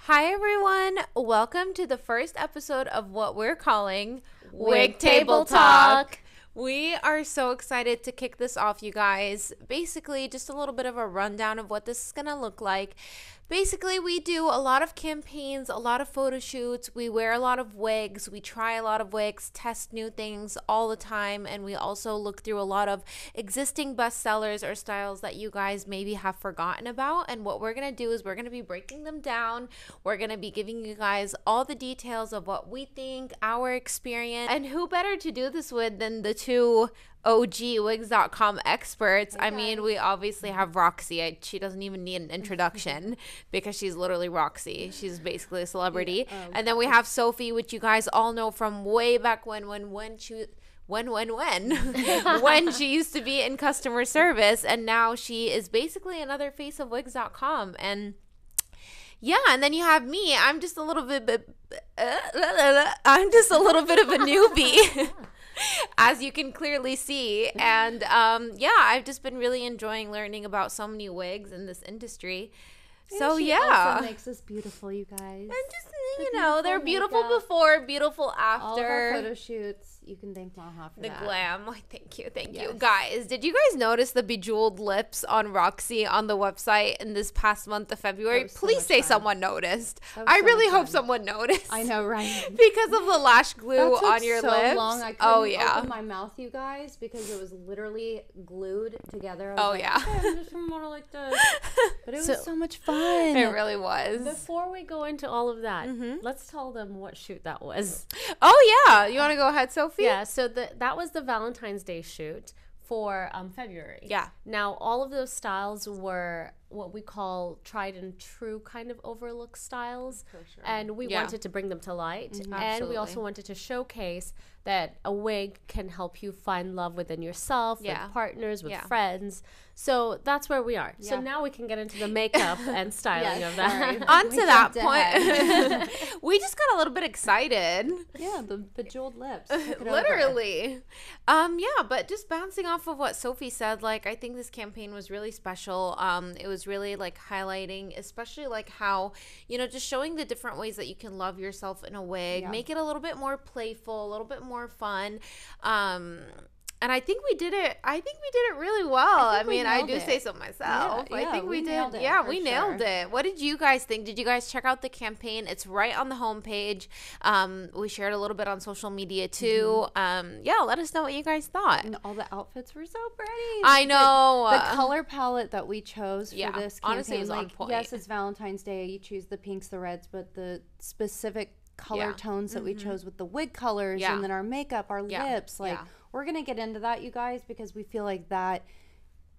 Hi everyone, welcome to the first episode of what we're calling Wig Table Talk. We are so excited to kick this off, you guys. Basically, just a little bit of a rundown of what this is going to look like. Basically, we do a lot of campaigns, a lot of photo shoots. We wear a lot of wigs. We try a lot of wigs, test new things all the time. And we also look through a lot of existing bestsellers or styles that you guys maybe have forgotten about. And what we're going to do is we're going to be breaking them down. We're going to be giving you guys all the details of what we think, our experience. And who better to do this with than the two OG Wigs.com experts. I mean, we obviously have Roxy. She doesn't even need an introduction because she's literally Roxy. She's basically a celebrity. And then we have Sophie, which you guys all know from way back when she when she used to be in customer service, and now she is basically another face of Wigs.com. And yeah, and then you have me. I'm just a little bit of a newbie. As you can clearly see. And yeah, I've just been really enjoying learning about so many wigs in this industry. So she yeah, also makes us beautiful, you guys. and just they're beautiful before, beautiful after. All of our photo shoots, you can thank Maha for The that. glam. Thank you. Guys, did you guys notice the bejeweled lips on Roxy on the website in this past month of February? So Please much say fun. someone noticed. That was I so really much hope fun. someone noticed. I know, right? Because of the lash glue That took on your so lips. long. I couldn't open yeah. my mouth, you guys, because it was literally glued together. I was like, Yeah. "Okay, I'm just more like this." But it was so much fun. It really was. Before we go into all of that, let's tell them what shoot that was. Oh yeah, you want to go ahead, Sophie? Yeah, so that was the Valentine's Day shoot for February. Yeah. Now, all of those styles were what we call tried and true kind of overlook styles. For sure. And we wanted to bring them to light. And we Absolutely. also wanted to showcase that a wig can help you find love within yourself, with partners, with friends. So that's where we are. So now we can get into the makeup and styling of that. On to that point, we just got a little bit excited. Yeah, the bejeweled lips. Took it over. Literally. Yeah, but just bouncing off of what Sophie said, like, I think this campaign was really special. It was really like highlighting, especially like how, just showing the different ways that you can love yourself in a wig, make it a little bit more playful, a little bit more fun. And I think we did it. I think we did it really well. I mean, I do say so myself. Yeah, I think we did. nailed it, Yeah, for we nailed it. What did you guys think? Did you guys check out the campaign? It's right on the homepage. We shared a little bit on social media too. Yeah, let us know what you guys thought. And all the outfits were so pretty. I know. The color palette that we chose for this campaign, honestly, it was on point. Yes, it's Valentine's Day. You choose the pinks, the reds, but the specific color tones that we chose with the wig colors and then our makeup, our lips, we're going to get into that, you guys, because we feel like that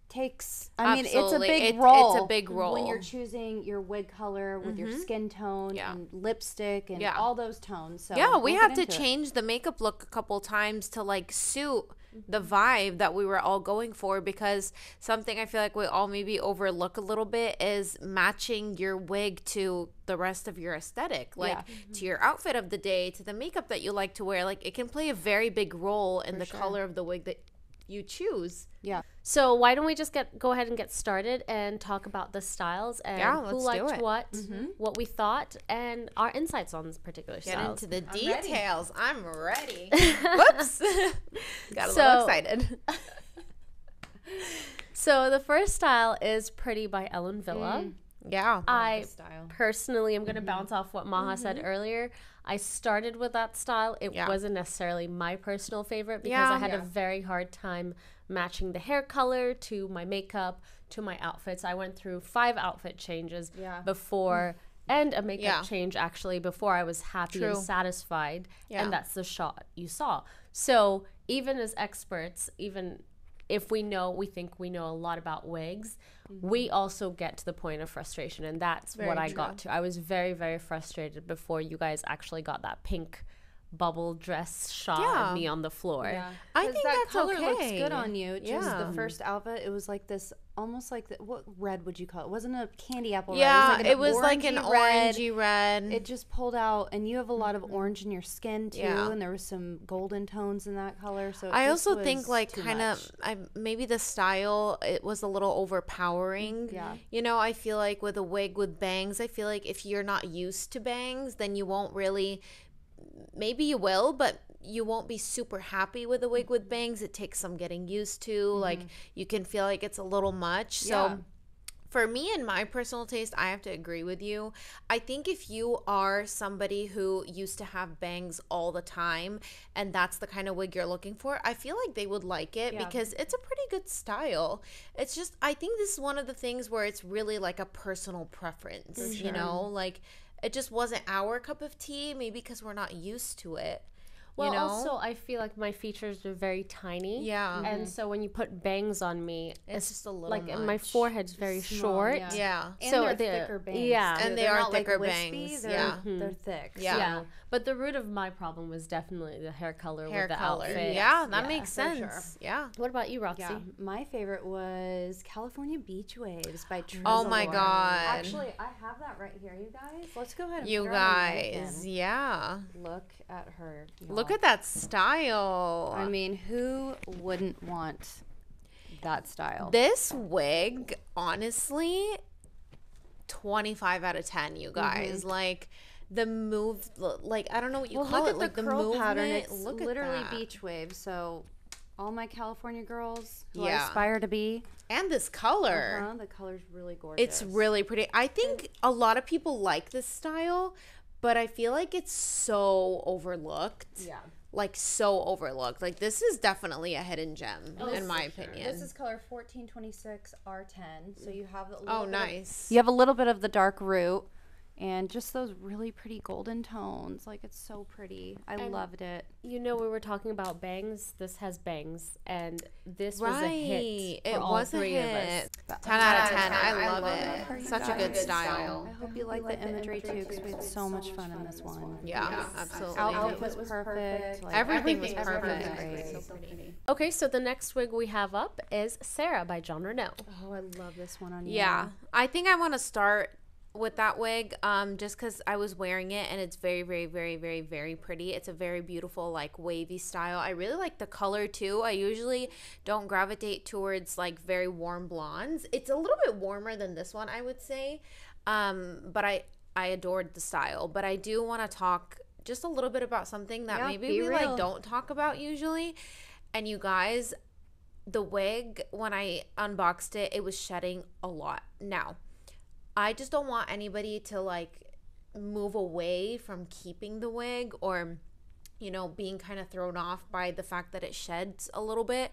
takes, it's a big role. It's a big role. When you're choosing your wig color with your skin tone and lipstick and all those tones. So yeah, we we'll had get to into it. change the makeup look a couple times to like suit the vibe that we were all going for, because something I feel like we all maybe overlook a little bit is matching your wig to the rest of your aesthetic, like to your outfit of the day, to the makeup that you like to wear. Like, it can play a very big role in the color of the wig that you choose. Yeah. So why don't we just go ahead and get started and talk about the styles and who liked what we thought, and our insights on this particular styles. Get into the details. I'm ready. Whoops. Got a little excited. So the first style is Pretty by Ellen Villa. Yeah. I personally am going to bounce off what Maha said earlier. I started with that style. It wasn't necessarily my personal favorite because I had a very hard time matching the hair color to my makeup to my outfits. I went through 5 outfit changes before and a makeup change actually before I was happy and satisfied. And that's the shot you saw. So even as experts, even if we think we know a lot about wigs, we also get to the point of frustration, and that's what I got to. I was very, very frustrated before you guys actually got that pink bubble dress shot of me on the floor. Yeah. I think that that's color okay. looks good on you. Just the first outfit, it was like this almost like what red would you call it? It wasn't a candy apple yeah, red. It was like an orangey red. It just pulled out, and you have a lot of orange in your skin too, and there was some golden tones in that color. So I also think like kind of maybe the style, it was a little overpowering. Yeah. You know, I feel like with a wig with bangs, I feel like if you're not used to bangs, then you won't really, maybe you will, but you won't be super happy with a wig with bangs. It takes some getting used to. Like you can feel like it's a little much. So for me and my personal taste, I have to agree with you. I think if you are somebody who used to have bangs all the time and that's the kind of wig you're looking for, I feel like they would like it because it's a pretty good style. It's just, I think this is one of the things where it's really like a personal preference, you know, like it just wasn't our cup of tea, maybe because we're not used to it. Well, you know? Also, I feel like my features are very tiny. Yeah. And so when you put bangs on me, it's just a little like much. My forehead's very short. Yeah. And so they're thicker bangs. Yeah. And they are thicker like bangs. They're thick. Yeah. But the root of my problem was definitely the hair color with the outfit. Yeah, that makes sense. Sure. Yeah. What about you, Roxy? Yeah. My favorite was California Beach Waves by Trezzle. Oh my God. Actually, I have that right here, you guys. Let's go ahead and you guys, look at her. Y'all. Look at that style. I mean, who wouldn't want that style? This wig, honestly, 25 out of 10, you guys. Like, the move, like, I don't know what you call it. Like, the curl pattern. It's literally beach waves. So, all my California girls who I aspire to be. And this color. The color's really gorgeous. It's really pretty. I think a lot of people like this style, but I feel like it's so overlooked. Yeah. Like, so overlooked. Like, this is definitely a hidden gem, in my opinion. This is color 1426 R10. So you have a little nice. You have a little bit of the dark root. And just those really pretty golden tones. Like, it's so pretty. I loved it. You know, we were talking about bangs. This has bangs. And this was a hit. It was a hit. 10 out of 10. I love it. Such a good style. I hope you like the imagery, too, because we had so much fun in this one. Yeah, absolutely. Outfit was perfect. Like, everything was perfect. So pretty. Okay, so the next wig we have up is Sarah by John Renault. Oh, I love this one on you. Yeah. I think I want to start with that wig just because I was wearing it and it's very, very, very, very, very pretty. It's a very beautiful, like, wavy style. I really like the color too. I usually don't gravitate towards like very warm blondes. It's a little bit warmer than this one, I would say, but I adored the style. But I do want to talk just a little bit about something that maybe we like don't talk about usually. And you guys, the wig, when I unboxed it, it was shedding a lot. Now, I just don't want anybody to like move away from keeping the wig or, you know, being kind of thrown off by the fact that it sheds a little bit.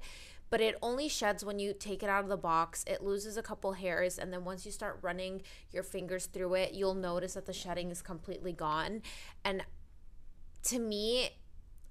But it only sheds when you take it out of the box. It loses a couple hairs. And then once you start running your fingers through it, you'll notice that the shedding is completely gone. And to me,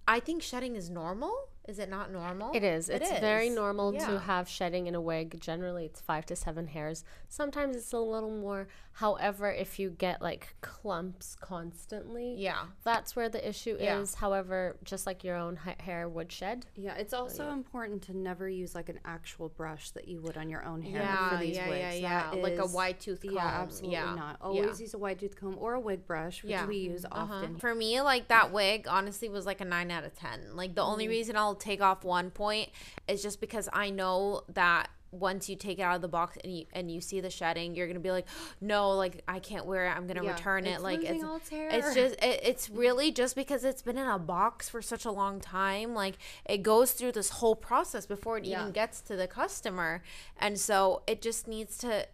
I think shedding is normal. Is it not normal? It is. It's very normal to have shedding in a wig. Generally, it's 5 to 7 hairs. Sometimes it's a little more. However, if you get like clumps constantly, that's where the issue is. However, just like your own hair would shed. Yeah, it's also important to never use like an actual brush that you would on your own hair for these wigs. Like a wide tooth comb. Yeah, absolutely not. Always use a wide tooth comb or a wig brush, which we use often. For me, like that wig, honestly, was like a 9 out of 10. Like the only reason I'll take off 1 point is just because I know that once you take it out of the box and you see the shedding, you're gonna be like, no, like I can't wear it, I'm gonna return it. Like it's really just because it's been in a box for such a long time. Like it goes through this whole process before it even gets to the customer, and so it just needs to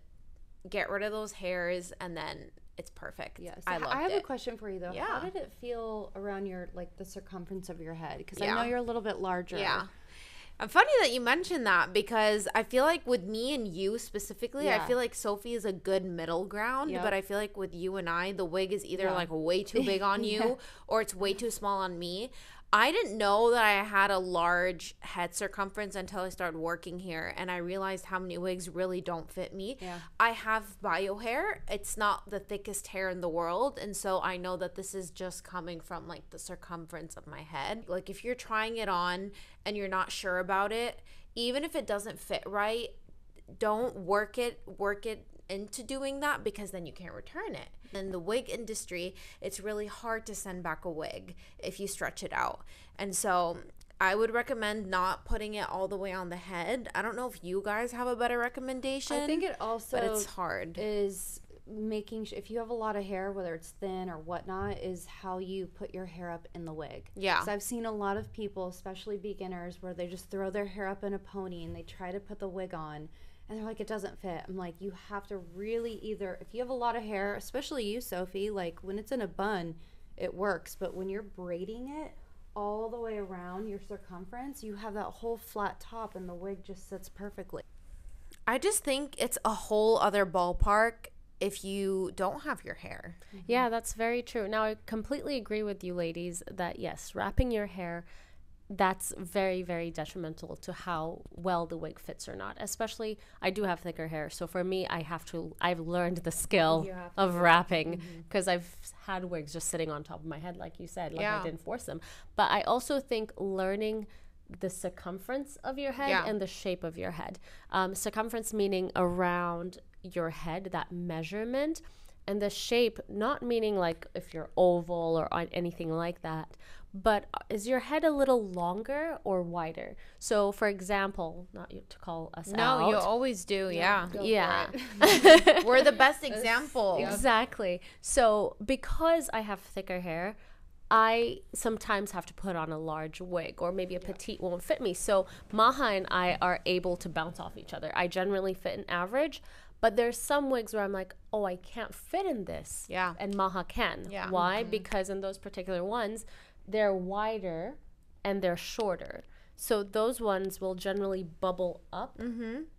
get rid of those hairs, and then it's perfect. Yes, I have a question for you though. How did it feel around your like the circumference of your head? Because I know you're a little bit larger. Yeah. I'm funny that you mentioned that because I feel like with me and you specifically, I feel like Sophie is a good middle ground, but I feel like with you and I, the wig is either like way too big on you or it's way too small on me. I didn't know that I had a large head circumference until I started working here, and I realized how many wigs really don't fit me. Yeah. I have bio hair. It's not the thickest hair in the world, and so I know that this is just coming from like the circumference of my head. Like if you're trying it on and you're not sure about it, even if it doesn't fit right, don't work it into doing that, because then you can't return it. In the wig industry, it's really hard to send back a wig if you stretch it out. And so I would recommend not putting it all the way on the head. I don't know if you guys have a better recommendation. I think it also, but it's hard, is making if you have a lot of hair, whether it's thin or whatnot, is how you put your hair up in the wig. Yeah. So I've seen a lot of people, especially beginners, where they just throw their hair up in a pony and they try to put the wig on and they're like, it doesn't fit. I'm like, you have to really either, if you have a lot of hair, especially you, Sophie, like when it's in a bun, it works. But when you're braiding it all the way around your circumference, you have that whole flat top and the wig just sits perfectly. I just think it's a whole other ballpark if you don't have your hair. Yeah, that's very true. Now, I completely agree with you ladies that yes, wrapping your hair, that's very, very detrimental to how well the wig fits or not. Especially, I do have thicker hair. So for me, I've learned the skill of wrapping, because I've had wigs just sitting on top of my head, like you said, like I didn't force them. But I also think learning the circumference of your head and the shape of your head. Circumference meaning around your head, that measurement, and the shape not meaning like if you're oval or anything like that, but is your head a little longer or wider? So for example, not to call us out. No, you always do. Yeah. We're the best example. Exactly. So because I have thicker hair, I sometimes have to put on a large wig, or maybe a petite won't fit me. So Maha and I are able to bounce off each other. I generally fit an average, but there's some wigs where I'm like, oh, I can't fit in this. Yeah. And Maha can. Yeah. Why? Because in those particular ones, they're wider and they're shorter. So those ones will generally bubble up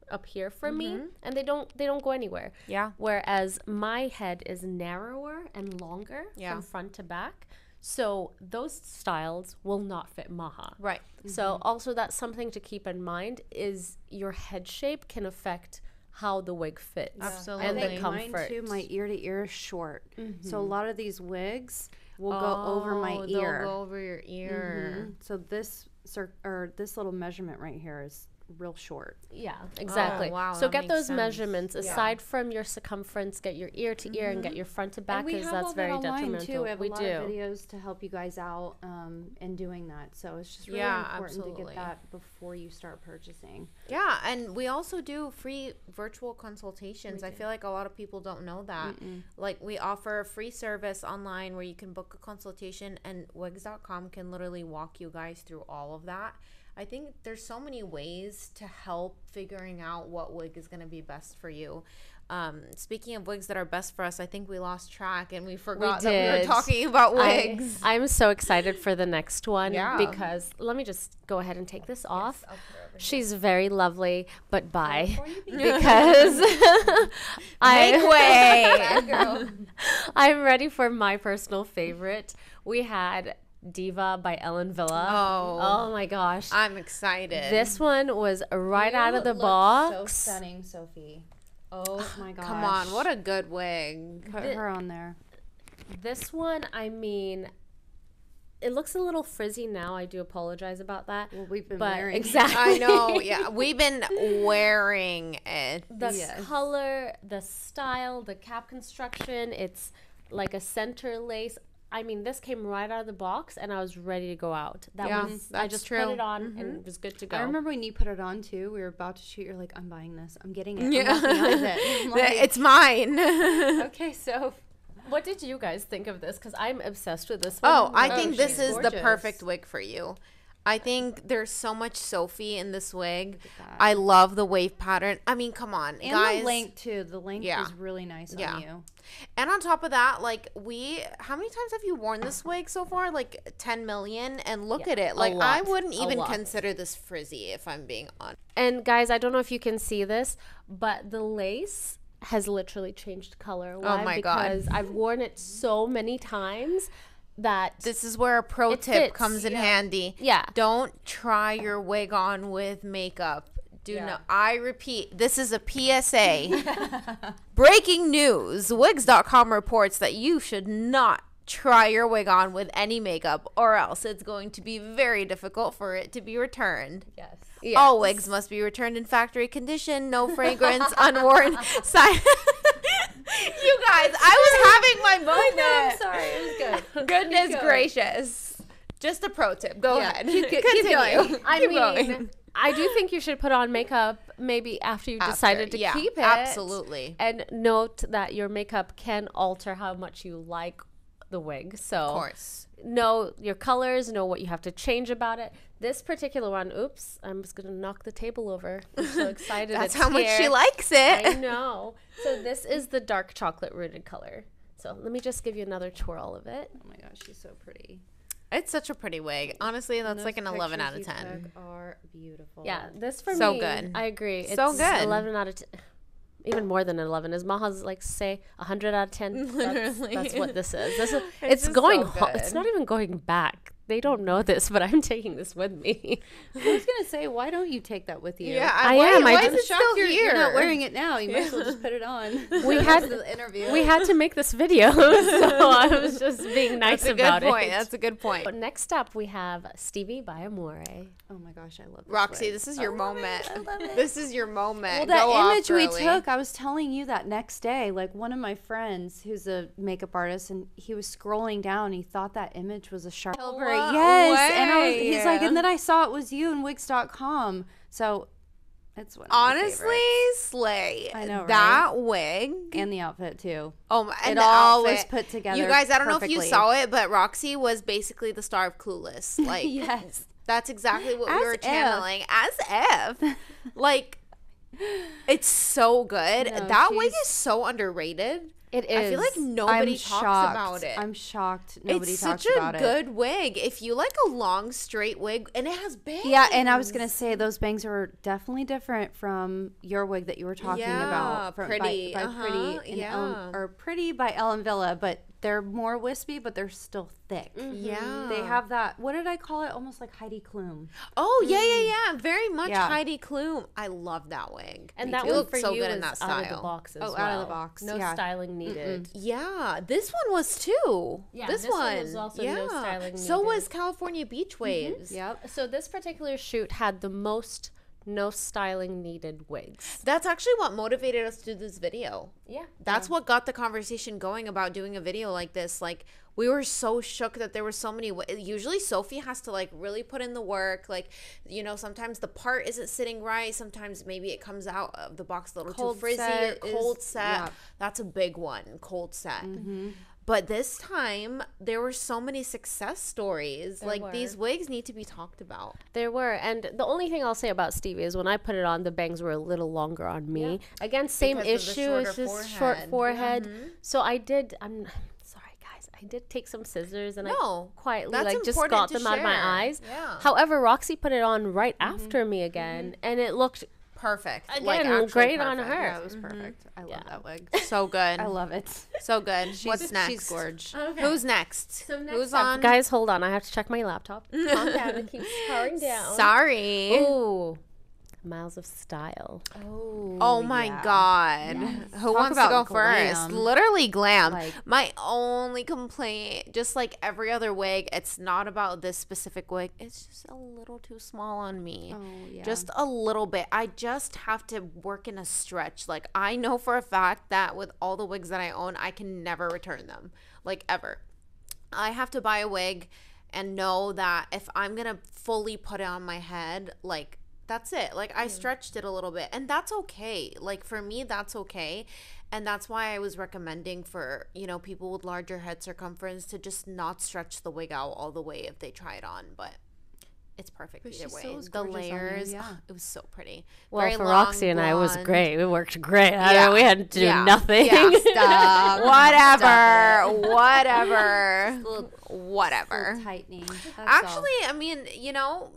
up here for me, and they don't go anywhere. Yeah. Whereas my head is narrower and longer from front to back. So those styles will not fit Maha. Right. So also that's something to keep in mind, is your head shape can affect how the wig fits. Absolutely. And the Mine comfort. too, my ear to ear is short. So a lot of these wigs will go over my ear. They'll go over your ear. So this little measurement right here is real short. Yeah, exactly. Oh, wow, so that get makes those sense. measurements aside from your circumference. Get your ear to ear and get your front to back, because that's very detrimental. Too. We have a lot of videos to help you guys out in doing that. So it's just really important to get that before you start purchasing. Yeah, and we also do free virtual consultations. I feel like a lot of people don't know that. Like, we offer a free service online where you can book a consultation, and Wigs.com can literally walk you guys through all of that. I think there's so many ways to help figuring out what wig is going to be best for you. Speaking of wigs that are best for us, I think we lost track and we forgot that we were talking about wigs. I'm so excited for the next one because let me just go ahead and take this off. She's very lovely, but bye. Because make way. I'm ready for my personal favorite. We had Diva by Ellen Villa. Oh my gosh. I'm excited. This one was right out of the box. So stunning, Sophie. Oh my gosh. Come on, what a good wig. Put her on there. This one, I mean, it looks a little frizzy now. I do apologize about that. Well, we've been wearing exactly. I know, yeah. We've been wearing it. The color, the style, the cap construction, it's like a center lace. I mean, this came right out of the box, and I was ready to go out. I just put it on, and it was good to go. I remember when you put it on, too. We were about to shoot. You're like, I'm buying this. I'm getting it. Yeah. I'm walking out of it. Like, it's mine. Okay, so what did you guys think of this? Because I'm obsessed with this one. Oh, I think this is the perfect wig for you. I think there's so much Sophie in this wig. I love the wave pattern. I mean, come on, and guys. And the length, too. The length is really nice on you. And on top of that, like, how many times have you worn this wig so far? Like 10 million? And look at it. Like, I wouldn't even consider this frizzy, if I'm being honest. And guys, I don't know if you can see this, but the lace has literally changed color. Why? Oh my God. Because I've worn it so many times that this is where a pro tip comes in handy. Yeah. Don't try your wig on with makeup. Do not. I repeat, this is a PSA. Breaking news. Wigs.com reports that you should not try your wig on with any makeup, or else it's going to be very difficult for it to be returned. Yes. All wigs must be returned in factory condition, no fragrance, unworn sign. You guys, I was having my moment. I'm sorry, it was good. Goodness gracious. Just a pro tip. Go ahead. Keep going. I do think you should put on makeup maybe after you decided to keep it. Absolutely. And note that your makeup can alter how much you like the wig. So of course. Know your colors, know what you have to change about it. This particular one, oops, I'm just going to knock the table over. I'm so excited. That's how much she likes it. I know. So this is the dark chocolate rooted color. So let me just give you another twirl of it. Oh my gosh, she's so pretty. It's such a pretty wig. Honestly, that's like an 11 out of 10. Are beautiful. Yeah, this for me. So good. I agree. It's so good. 11 out of 10. Even more than 11. As Maha's like say 100 out of 10. That's what this is. It's going. So It's not even going back. They don't know this, but I'm taking this with me. I was gonna say, why don't you take that with you? Yeah, I am. Why I is it still here? You're not wearing it now. You might as well just put it on. We had the interview. We had to make this video, so I was just being nice about it. That's a good point. But next up, we have Stevie by Amore. Oh my gosh, I love this Roxy, wig. this is your moment. I love it. This is your moment. Well, Go that image we really. took, I was telling you that next day, like one of my friends who's a makeup artist, and he was scrolling down. He thought that image was a sharp. Yes, and he's like, and then I saw it was you in Wigs.com. So it's one of my honestly slay. I know, right? That wig and the outfit too. Oh, and it the all outfit. was put together. You guys, I don't know if perfectly. you saw it, but Roxy was basically the star of Clueless. Like, yes, that's exactly what As we were if. channeling. As if, like, it's so good. No, that wig is so underrated. It is. I feel like nobody talks about it. I'm shocked. Nobody it's talks such about a it. good wig. If you like a long straight wig, and it has bangs. Yeah, and I was gonna say those bangs are definitely different from your wig that you were talking about. From, Pretty by Pretty, and or Pretty by Ellen Villa, but they're more wispy, but they're still thick. Yeah, they have that. What did I call it? Almost like Heidi Klum. Oh yeah. Very much Heidi Klum. I love that wig. And that you one look for so you good in is that out of the style. box as well. Out of the box. No yeah. styling needed. Yeah, this one was too. Yeah, this one was also no styling So needed. was California Beach Waves. Yep. So this particular shoot had the most no styling needed wigs. That's actually what motivated us to do this video. Yeah. That's what got the conversation going about doing a video like this. Like, we were so shook that there were so many. Usually Sophie has to like really put in the work. Like, you know, sometimes the part isn't sitting right. Sometimes maybe it comes out of the box a little too frizzy or cold set. Yeah. That's a big one, cold set. But this time, there were so many success stories. These wigs need to be talked about. There were. And the only thing I'll say about Stevie is when I put it on, the bangs were a little longer on me. Yeah. Again, same issue. It's just short forehead. So I'm sorry, guys. I did take some scissors and I quietly just got them out of my eyes. Yeah. However, Roxy put it on right after me again. And it looked perfect. Again, great on her. Yeah, it was perfect. I love that wig. So good. I love it. So good. What's next? She's gorgeous. Okay. Who's next? So next Who's up, on? Guys, hold on. I have to check my laptop. Calm down. It keeps powering down. Sorry. Ooh. Miles of Style. Oh my God. Yes. Who wants to go first? Literally Glam. My only complaint, just like every other wig, it's not about this specific wig. It's just a little too small on me. Oh, yeah. Just a little bit. I just have to work in a stretch. Like, I know for a fact that with all the wigs that I own, I can never return them. Like, ever. I have to buy a wig and know that if I'm going to fully put it on my head, like, that's it. Like, I stretched it a little bit, and that's okay. Like, for me, that's okay. And that's why I was recommending for, you know, people with larger head circumference to just not stretch the wig out all the way if they try it on. But it's perfect either way. The layers, it was so pretty. Well, very for long, Roxy and blonde. I, it was great. It worked great. Yeah. We had to do nothing. Yeah. Stop. Whatever. Whatever. Tightening. Actually, I mean, you know,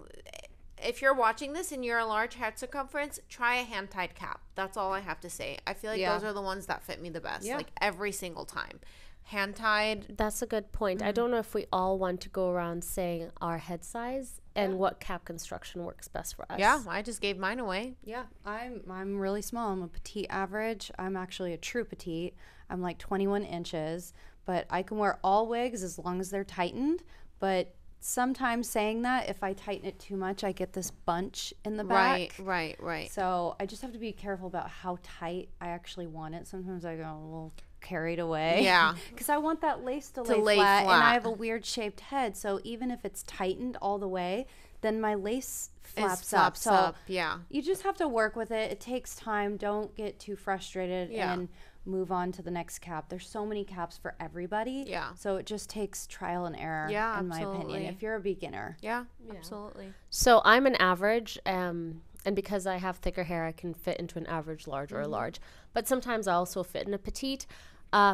if you're watching this and you're a large head circumference, try a hand-tied cap. That's all I have to say. I feel like those are the ones that fit me the best, like every single time. Hand-tied. That's a good point. I don't know if we all want to go around saying our head size and what cap construction works best for us. Yeah, I just gave mine away. Yeah, I'm really small. I'm a petite average. I'm actually a true petite. I'm like 21 inches. but I can wear all wigs as long as they're tightened. But sometimes saying that, if I tighten it too much, I get this bunch in the back. Right. So I just have to be careful about how tight I actually want it. Sometimes I go a little carried away. Yeah. Because I want that lace to lay flat, and I have a weird shaped head. So even if it's tightened all the way, then my lace flaps up. So you just have to work with it. It takes time. Don't get too frustrated and move on to the next cap. There's so many caps for everybody. Yeah. So it just takes trial and error, in my opinion, if you're a beginner. Yeah, absolutely. So I'm an average, and because I have thicker hair, I can fit into an average, large, or a large. But sometimes I also fit in a petite.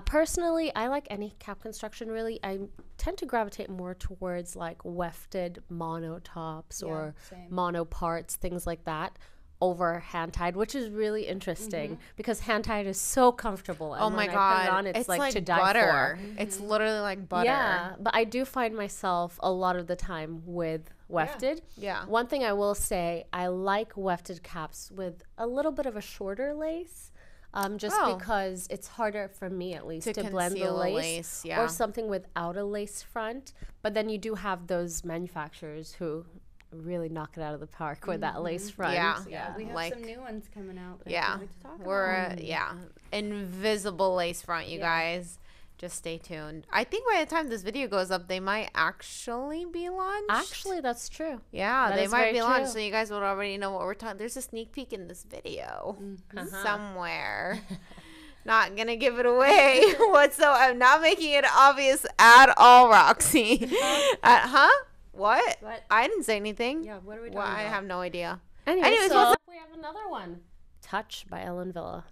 Personally, I like any cap construction, really. I tend to gravitate more towards like wefted mono tops or mono parts, things like that, over hand tied, which is really interesting because hand tied is so comfortable. And my God. I put it on, it's like to die butter. for. It's literally like butter. Yeah, but I do find myself a lot of the time with wefted. Yeah. One thing I will say, I like wefted caps with a little bit of a shorter lace. Just because it's harder for me, at least, to blend the lace or something without a lace front. But then you do have those manufacturers who really knock it out of the park with that lace front. Yeah, we have some new ones coming out. Invisible lace front, you guys. Just stay tuned. I think by the time this video goes up, they might actually be launched. Actually, that's true. Yeah, they might be launched, so you guys would already know what we're talking. There's a sneak peek in this video somewhere. Not gonna give it away whatsoever. I'm not making it obvious at all, Roxy. What? I didn't say anything. Yeah, what are we talking about? I have no idea. Anyways, so we have another one. Touch by Ellen Villa.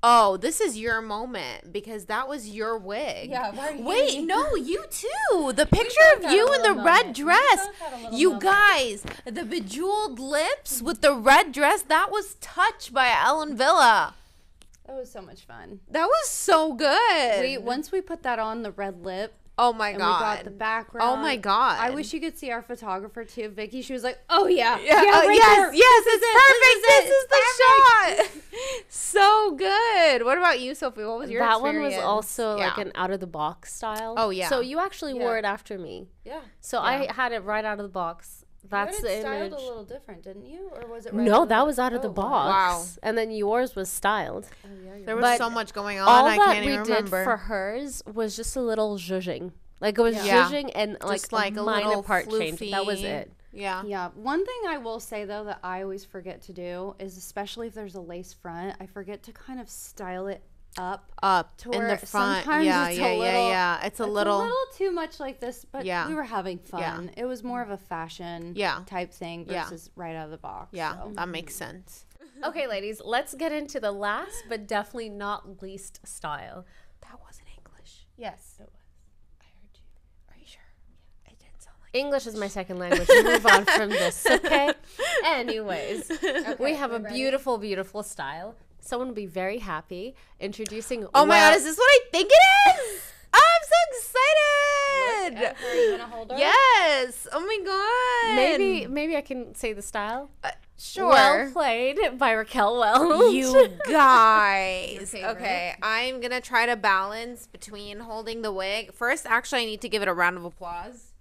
Oh, this is your moment because that was your wig. Yeah, why are you Wait, no, you too. The picture of you in the red dress. You guys, the bejeweled lips with the red dress, that was Touch by Ellen Villa. That was so much fun. That was so good. Once we put that on, the red lip. Oh my God. And we got the background. Oh my God. I wish you could see our photographer too, Vicky. She was like, "Oh yeah, yes, it's perfect. This is the shot." So good. What about you, Sophie? What was your experience? That one was also like an out of the box style. Oh yeah. So you actually wore it after me. Yeah. So I had it right out of the box. That's the image. Styled a little different, didn't you? Or was it? No, that was out of the box. Wow. And then yours was styled. Oh, yeah, there was so much going on. All I can't even remember. All that we did for hers was just a little zhuzhing. Like it was zhuzhing and like a minor part change. That was it. Yeah. Yeah. One thing I will say though that I always forget to do is, especially if there's a lace front, I forget to kind of style it up to in where the front. Sometimes It's a little too much like this, but we were having fun. It was more of a fashion type thing versus right out of the box. Yeah, so. That makes sense. Okay, ladies, let's get into the last but definitely not least style. That wasn't English. Yes, it was. English is my second language. We move on from this, okay? Anyways, we have a beautiful, beautiful style. Someone will be very happy introducing. Oh my God, is this what I think it is? I'm so excited. Are you gonna hold her? Yes. Oh my God. Maybe I can say the style. Sure. Well played by Raquel Welch. You guys. Okay, I'm gonna try to balance between holding the wig. First, actually, I need to give it a round of applause.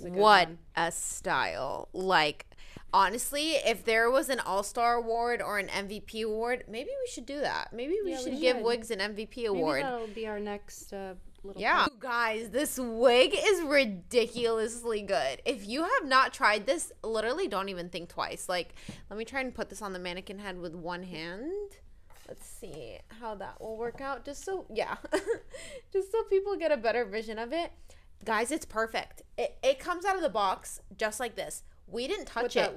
What a style. Like, honestly, if there was an all-star award or an MVP award, maybe we should do that. Maybe we should give wigs an MVP award. Maybe that'll be our next little You guys, this wig is ridiculously good. If you have not tried this, literally don't even think twice. Like, let me try and put this on the mannequin head with one hand. Let's see how that will work out. Just so people get a better vision of it. Guys, it's perfect. It comes out of the box just like this. We didn't touch it.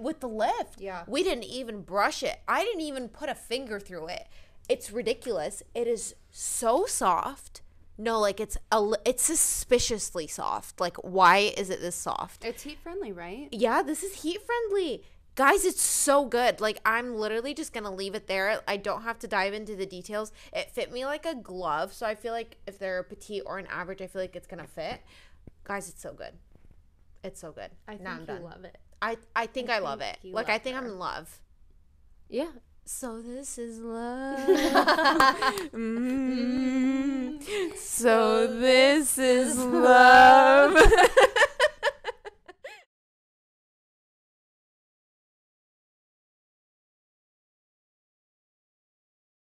With the lift. Yeah. We didn't even brush it. I didn't even put a finger through it. It's ridiculous. It is so soft. No, like it's suspiciously soft. Like, why is it this soft? It's heat friendly, right? Yeah, this is heat friendly. Guys, it's so good. Like, I'm literally just going to leave it there. I don't have to dive into the details. It fit me like a glove. So I feel like if they're a petite or an average, I feel like it's going to fit. Guys, it's so good. It's so good. I think you love it. I think I love it. Like, I think I'm in love. Yeah. So this is love. So this is love.